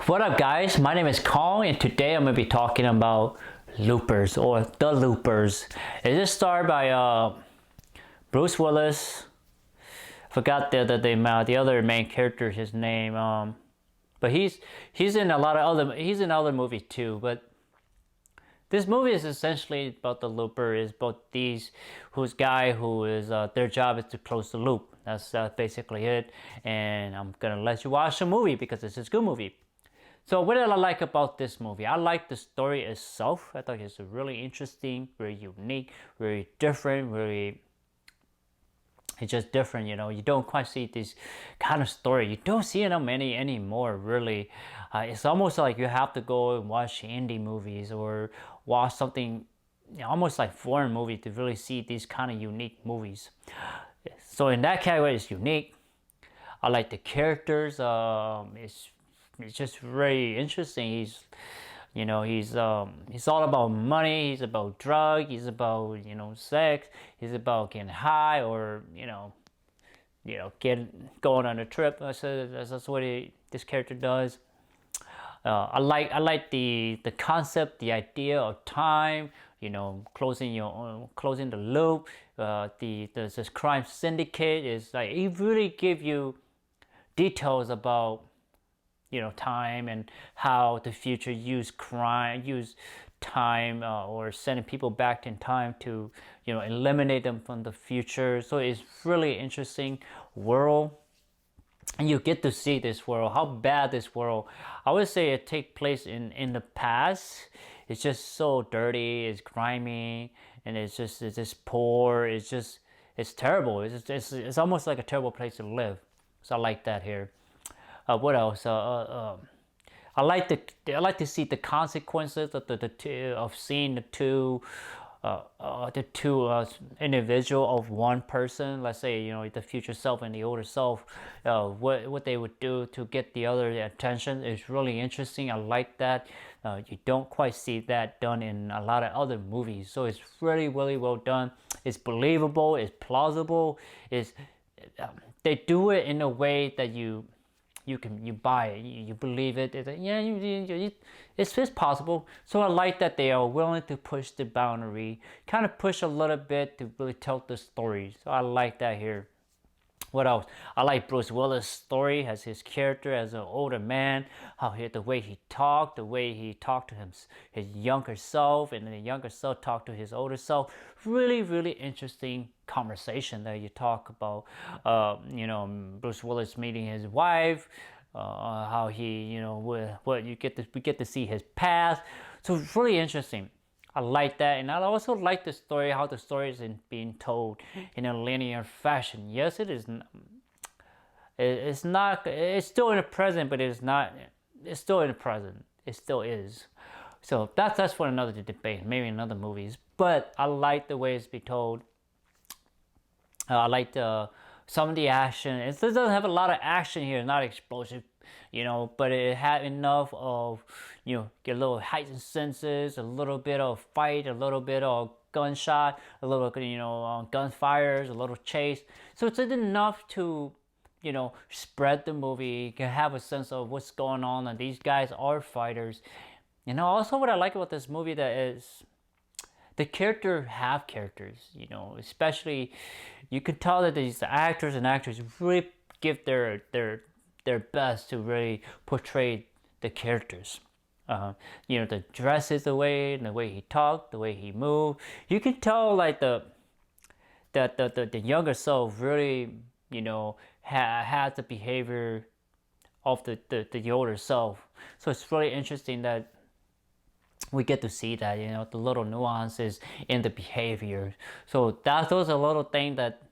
What up guys, my name is Kong and today I'm going to be talking about Loopers or The Loopers. It is starred by Bruce Willis. Forgot the other main character, his name, but he's in a lot of other movies too. But this movie is essentially about the looper. Is about these guy who is their job is to close the loop. That's basically it. And I'm gonna let you watch the movie because it's a good movie. So what did I like about this movie? I like the story itself. I thought it's really interesting, very unique, very different, it's just different, you know. You don't quite see this kind of story. You don't see them many anymore, really. It's almost like you have to go and watch indie movies or watch something, you know, almost like foreign movie to really see these kind of unique movies. So in that category, it's unique. I like the characters. It's just very interesting. He's all about money. He's about drug. He's about sex. He's about getting high or going on a trip. That's what this character does. I like the concept, the idea of time. Closing the loop. This crime syndicate is like it really give you details about time and how the future use time or sending people back in time to eliminate them from the future. So it's really interesting world, and you get to see this world, how bad this world. I would say it take place in the past. It's just so dirty, it's grimy, and it's just poor. It's terrible. It's almost like a terrible place to live. So I like that here. What else? I like to see the consequences of seeing the two individual of one person. Let's say the future self and the older self. What they would do to get the other attention is really interesting. I like that. You don't quite see that done in a lot of other movies. So it's really well done. It's believable. It's plausible. They do it in a way that you buy it, you believe it. It's possible. So I like that they are willing to push the boundary, kind of push a little bit to really tell the story. So I like that here. What else? I like Bruce Willis' story as his character as an older man, the way he talked to his younger self, and then the younger self talked to his older self. Really interesting conversation that you talk about. Bruce Willis meeting his wife, how he, we get to see his past. So it's really interesting. I like that, and I also like the story, how the story is being told in a linear fashion. Yes, it is. It's not. It's still in the present, but it's not. It's still in the present. It still is. So that's for another debate, maybe in other movies. But I like the way it's being told. I like some of the action. It doesn't have a lot of action here. It's not explosive, but it had enough of, get a little heightened senses, a little bit of fight, a little bit of gunshot, a little, gunfires, a little chase. So it's enough to, spread the movie. You can have a sense of what's going on, and these guys are fighters. Also what I like about this movie that is, the characters have characters, especially you can tell that these actors and actresses really give their best to really portray the characters. The dresses, the way he talked, the way he moved. You can tell like the younger self really, has the behavior of the older self. So it's really interesting that we get to see that, the little nuances in the behavior. So those are little things that,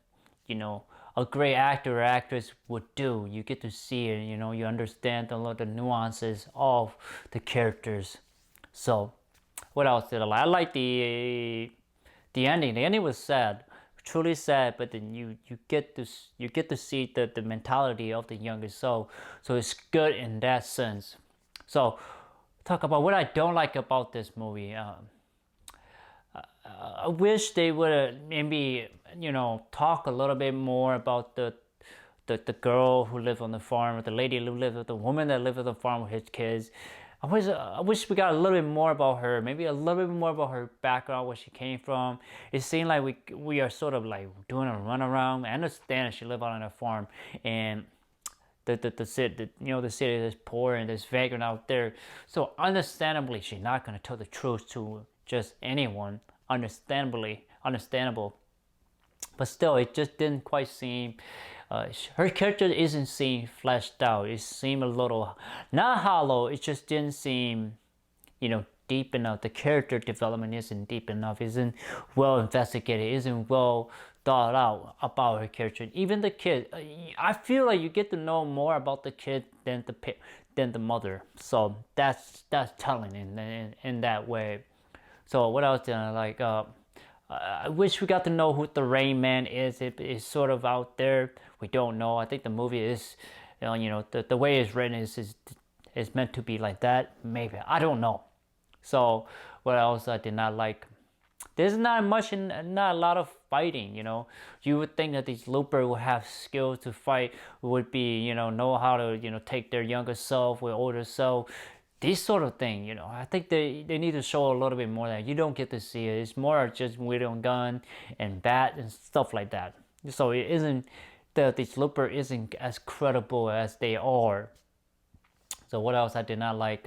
a great actor or actress would do. You get to see it, you understand the little nuances of the characters. So what else did I like? I like the ending. The ending was sad, truly sad, but then you get to see the mentality of the younger self. So it's good in that sense. So talk about what I don't like about this movie. I wish they would maybe talk a little bit more about the the girl who lived on the farm, or the lady who lived with the woman that lived on the farm with his kids. I wish we got a little bit more about her, maybe a little bit more about her background, where she came from. It seemed like we are sort of like doing a runaround. I understand she lived out on a farm, and the city, the city is poor and there's vagrant out there. So understandably, she's not gonna tell the truth to just anyone. Understandable. But still, it just didn't quite seem. Her character isn't seem fleshed out. It seemed a little not hollow. It just didn't seem, deep enough. The character development isn't deep enough. Isn't well investigated. Isn't well thought out about her character. Even the kid, I feel like you get to know more about the kid than the mother. So that's telling in that way. So what else did I like? I wish we got to know who the Rain Man is. It is sort of out there. We don't know. I think the movie is, the way it's written is meant to be like that. Maybe, I don't know. So what else I did not like? There's not a lot of fighting. You would think that these loopers would have skills to fight. Would be know how to take their younger self with older self. This sort of thing, I think they need to show a little bit more that you don't get to see it. It's more just wielding gun and bat and stuff like that. So it isn't this looper isn't as credible as they are. So what else I did not like?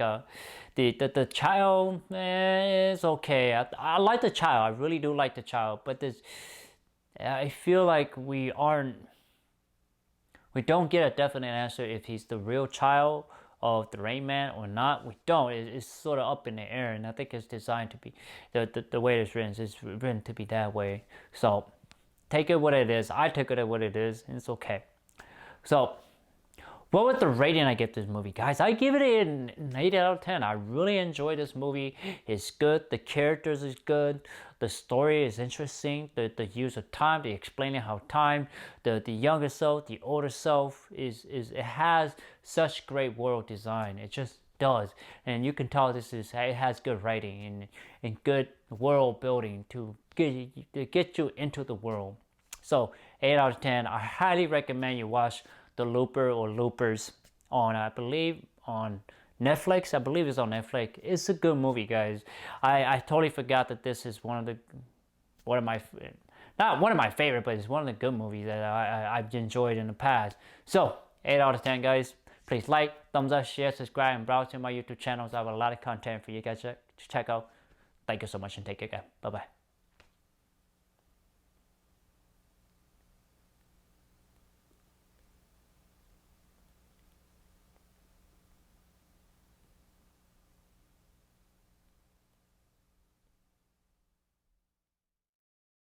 The child is okay. I like the child. I really do like the child. But I feel like we don't get a definite answer if he's the real child of the Rain Man or not. We don't. It's sort of up in the air, and I think it's designed to be the way it's written. It's written to be that way. So take it what it is. I took it at what it is, and it's okay. So what was the rating I give this movie, guys? I give it an 8 out of 10. I really enjoyed this movie. It's good. The characters is good. The story is interesting. The use of time, the explaining how time, the younger self, the older self it has such great world design. It just does, and you can tell it has good writing and good world building to get you into the world. So 8 out of 10. I highly recommend you watch The Looper or Loopers on, I believe, on Netflix. I believe it's on Netflix. It's a good movie, guys. I totally forgot that this is one of my not one of my favorite, but it's one of the good movies that I've enjoyed in the past. So 8 out of 10, guys. Please like, thumbs up, share, subscribe, and browse to my YouTube channels. I have a lot of content for you guys to check out. Thank you so much and take care, guys. Bye bye.